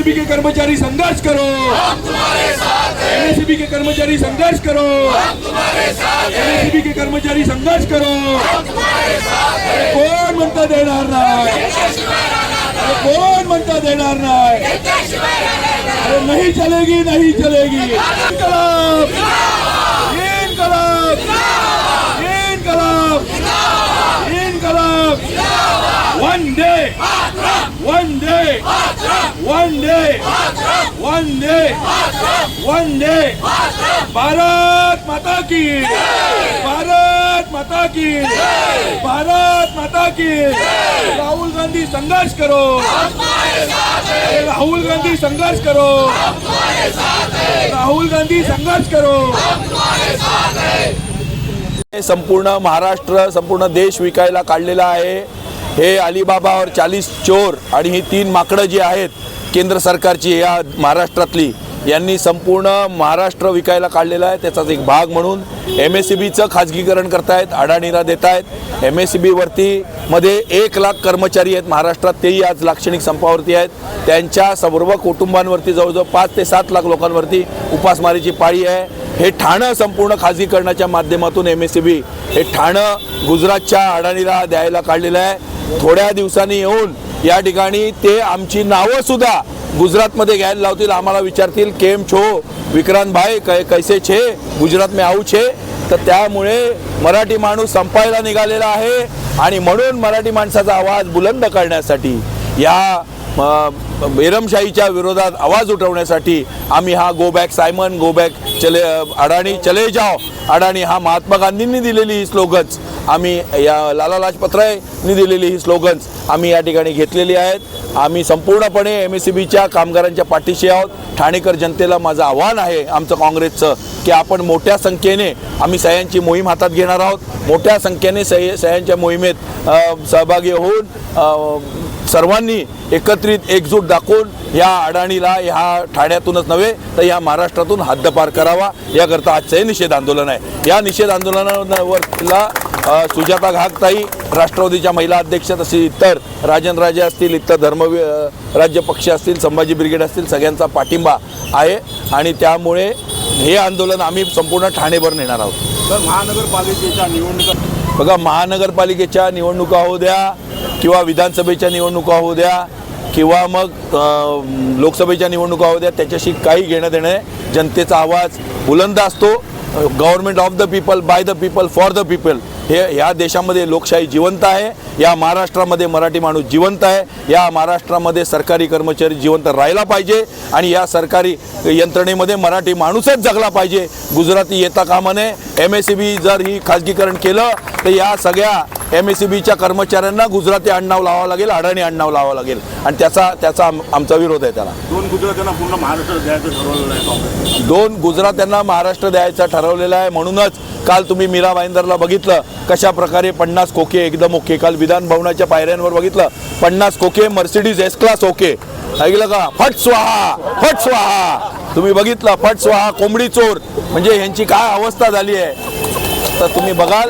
MSCB के कर्मचारी संघर्ष करो, हम तुम्हारे साथ हैं। एमएससीबी के कर्मचारी संघर्ष करो, हम तुम्हारे साथ हैं। एमएससीबी के कर्मचारी संघर्ष करो। हम तुम्हारे साथ हैं। कोण म्हणता देणार नाही, कोण म्हणता देणार नाही, अरे नहीं चलेगी, नहीं चलेगी। इनकलाब, इनकलाब, इनकलाब, इनकलाब। One day, one day, one day, one day, one day। Bharat माता की, भारत माता की, भारत माता की। राहुल गांधी संघर्ष करो, राहुल गांधी संघर्ष करो, राहुल गांधी संघर्ष करो। संपूर्ण महाराष्ट्र, संपूर्ण देश विकायला काढलेला आहे। हे अलीबाबा और 40 चोर आणि ही 3 माकडं जी आहेत केंद्र सरकारची या महाराष्ट्रातली, यांनी संपूर्ण महाराष्ट्र विकायला काढलेला आहे। त्याचाच एक भाग म्हणून एमएससीबीचं खाजगीकरण करतायत, अडाणीला देत आहेत। एमएससीबीवरती मध्ये 1 लाख कर्मचारी आहेत महाराष्ट्रात, तेही आज लाक्षणिक संपावरती आहेत। त्यांच्या सर्व कुटुंबांवरती जवळजवळ 5 ते 7 लाख लोकांवरती उपासमारीची पाळी आहे। हे ठाणं संपूर्ण खाजगीकरणाच्या माध्यमातून एमएससीबी हे ठाणं गुजरातच्या अडाणीला द्यायला काढलेलं आहे। थोड्या दिवसांनी येऊन या ठिकाणी ते आमची नावं सुद्धा गुजरातमध्ये घ्यायला लावतील, आम्हाला विचारतील केम छो विक्रांत भाई, कैसे छे, गुजरात में आऊ छे। तर त्यामुळे मराठी माणूस संपायला निघालेला आहे आणि म्हणून मराठी माणसाचा आवाज बुलंद करण्यासाठी, या बेरमशाहीच्या विरोधात आवाज उठवण्यासाठी आम्ही हा go back Simon, go back चले अडाणी, चले जाओ अडाणी, हा महात्मा गांधींनी दिलेली ही स्लोगन्स, आम्ही या लाला लाजपत रायनी दिलेली ही स्लोगन्स आम्ही या ठिकाणी घेतलेली आहेत। आम्ही संपूर्णपणे एमएससीबीच्या कामगारांच्या पाठीशी आहोत। ठाणेकर जनतेला माझं आव्हान आहे आमचं काँग्रेसचं, की आपण मोठ्या संख्येने आम्ही सह्यांची मोहीम हातात घेणार आहोत। मोठ्या संख्येने सह्यांच्या मोहिमेत सहभागी होऊन सर्वांनी एकत्रित एकजूट दाखवून या अडाणीला ह्या ठाण्यातूनच नव्हे तर या महाराष्ट्रातून हद्दपार करावा, याकरता आजचं हे निषेध आंदोलन आहे। या निषेध आंदोलनावरला सुजाता घागताई, राष्ट्रवादीच्या महिला अध्यक्ष, तसे इतर राजन राजे असतील, इतर राज्य पक्ष असतील, संभाजी ब्रिगेड असतील, सगळ्यांचा पाठिंबा आहे आणि त्यामुळे हे आंदोलन आम्ही संपूर्ण ठाणेभर नेणार आहोत। तर महानगरपालिकेच्या निवडणुका, बघा, महानगरपालिकेच्या निवडणुका होऊ द्या किंवा विधानसभेच्या निवडणुका होऊ द्या किंवा मग लोकसभेच्या निवडणुका होऊ द्या, त्याच्याशी काही घेणं देणं आहे। जनतेचा आवाज बुलंद असतो। Government of the people, by the people, for the people. हे या देशामध्ये लोकशाही जिवंत आहे, या महाराष्ट्रामध्ये मराठी माणूस जिवंत आहे, या महाराष्ट्रामध्ये सरकारी कर्मचारी जिवंत राहायला पाहिजे आणि या सरकारी यंत्रणेमध्ये मराठी माणूसच जगला पाहिजे। गुजराती येता कामा नये। एमएससीबी जर ही खाजगीकरण केलं तर या सगळ्या एमएससीबीच्या कर्मचाऱ्यांना गुजराती आडनाव लावावं लागेल, अडाणी आडनाव लावावं लागेल आणि त्याचा आमचा विरोध आहे त्याला। 2 गुजरात्यांना पूर्ण महाराष्ट्र द्यायचं ठरवलेलं आहे काँग्रेस। 2 गुजरात्यांना महाराष्ट्र द्यायचा ठरवलेला आहे। म्हणूनच काल तुम्ही मीरा भाईंदरला बघितलं कशा प्रकारे 50 खोके एकदम ओके, काल विधान भवनाच्या पायऱ्यांवर बघितलं 50 खोके मर्सिडीज एस क्लास ओके, ऐकलं का? फट स्वाहा, फट स्वाहा, तुम्ही बघितलं फट स्वाहा, कोंबडी चोर, म्हणजे यांची काय अवस्था झाली आहे तर तुम्ही बघाल।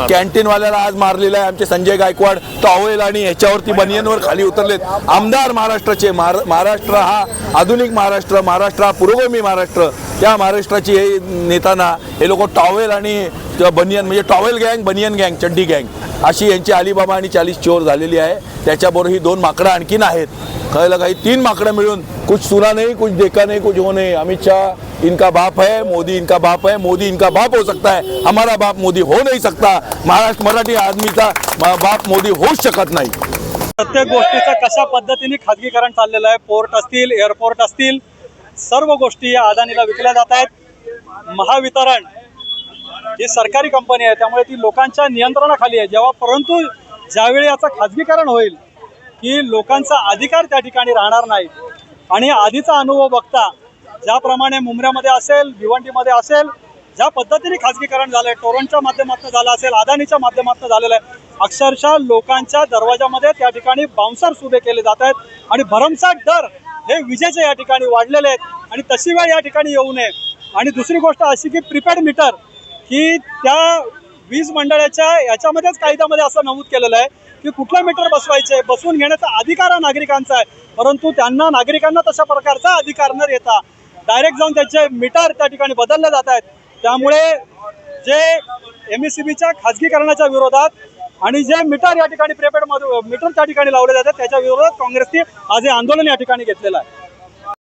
कॅन्टीनवाल्याला आज मारलेला आहे आमचे संजय गायकवाड, टॉवेल आणि ह्याच्यावरती बनियनवर खाली उतरलेत आमदार महाराष्ट्राचे। महाराष्ट्र हा आधुनिक महाराष्ट्र, महाराष्ट्र हा पुरोगामी महाराष्ट्र, त्या महाराष्ट्राची हे नेताना हे लोक टॉवेल आणि बनियन, म्हणजे टॉवेल गँग, बनियन गँग, चड्डी गँग, अशी यांची अलीबाबा आणि 40 चोर झालेली आहे। त्याच्याबरोबर ही 2 माकडं आणखीन आहेत, कळलं काही 3 माकडं मिळून कुछ सुना नहीं, कुछ देखा नहीं, कुछ हो नहीं। अमित शाह इनका बाप है, मोदी इनका बाप है, मोदी इनका बाप हो सकता है, हमारा बाप मोदी हो नहीं सकता। महाराष्ट्र मराठी आदमीचा बाप मोदी होऊच शकत नाही। प्रत्येक गोष्टीचं कशा पद्धतीने खाजगीकरण चाललेलं आहे, पोर्ट असतील, एअरपोर्ट असतील, सर्व गोष्टी या अदानीला विकल्या जात आहेत। महावितरण ही सरकारी कंपनी आहे, त्यामुळे ती लोकांच्या नियंत्रणाखाली आहे। परंतु ज्यावेळी याचं खाजगीकरण होईल की लोकांचा अधिकार त्या ठिकाणी राहणार नाही आणि आधीचा अनुभव बघता ज्याप्रमाणे मुंब्र्यामध्ये असेल, भिवंडीमध्ये असेल, ज्या पद्धतीने खाजगीकरण झालंय, टोरंटच्या माध्यमातून झालं असेल, अदानीच्या माध्यमातून झालेलं आहे, अक्षरशः लोकांच्या दरवाजामध्ये त्या ठिकाणी बाउन्सर्स उभे केले जात आहेत आणि भरमसाठ दर हे विजेचे या ठिकाणी वाढलेले आहेत आणि तशी वेळ या ठिकाणी येऊ नये। आणि दुसरी गोष्ट अशी की प्रीपेड मीटर की त्या वीज मंडळाच्या याच्यामध्येच कायद्यामध्ये असं नमूद केलेलं आहे की की कुठला मीटर बसवायचे, बसवून घेण्याचा अधिकार हा नागरिकांचा आहे, परंतु नागरिकांना तशा प्रकारचा अधिकार न देता डायरेक्ट जाऊन त्याचे मीटर त्या ठिकाणी बदलले जात आहेत. त्यामुळे जे MSEBच्या खाजगीकरणाच्या विरोधात आणि जे मीटर या ठिकाणी प्रीपेड मीटर त्या ठिकाणी लावले जातात त्याच्या विरोधात काँग्रेसने आज हे आंदोलन या ठिकाणी घेतलेलं आहे.